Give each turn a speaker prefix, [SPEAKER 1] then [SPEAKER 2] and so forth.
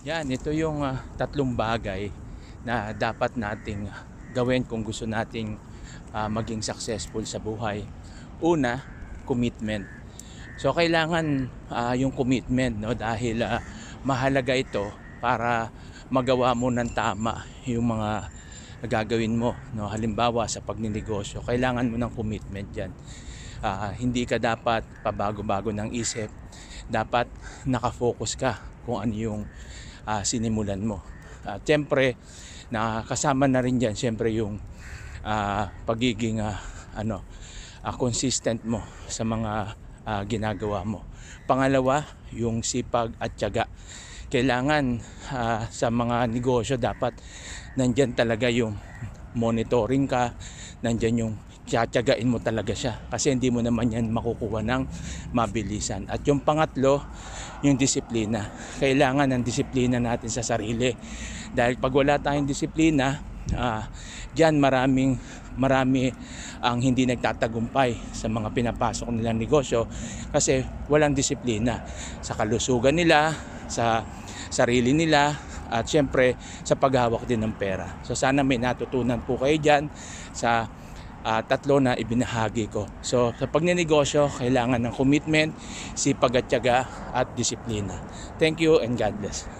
[SPEAKER 1] Yan, ito yung tatlong bagay na dapat nating gawin kung gusto nating maging successful sa buhay. Una, commitment. So kailangan yung commitment, no, dahil mahalaga ito para magawa mo ng tama yung mga gagawin mo, no. Halimbawa sa pagninegosyo, kailangan mo ng commitment diyan. Hindi ka dapat pabago-bago ng isip. Dapat nakafocus ka kung ano yung sinimulan mo. Siyempre, nakakasama na rin dyan siyempre yung pagiging consistent mo sa mga ginagawa mo. Pangalawa, yung sipag at tiyaga. Kailangan sa mga negosyo dapat nandyan talaga yung monitoring ka, nandyan yung tiyagain mo talaga siya kasi hindi mo naman yan makukuha ng mabilisan. At yung pangatlo, yung disiplina. Kailangan ng disiplina natin sa sarili dahil pag wala tayong disiplina, diyan marami ang hindi nagtatagumpay sa mga pinapasok nilang negosyo kasi walang disiplina sa kalusugan nila, sa sarili nila, at syempre sa paghawak din ng pera. So sana may natutunan po kayo dyan sa tatlo na ibinahagi ko. So sa pagninegosyo, kailangan ng commitment, sipag at tiyaga at disiplina. Thank you and God bless.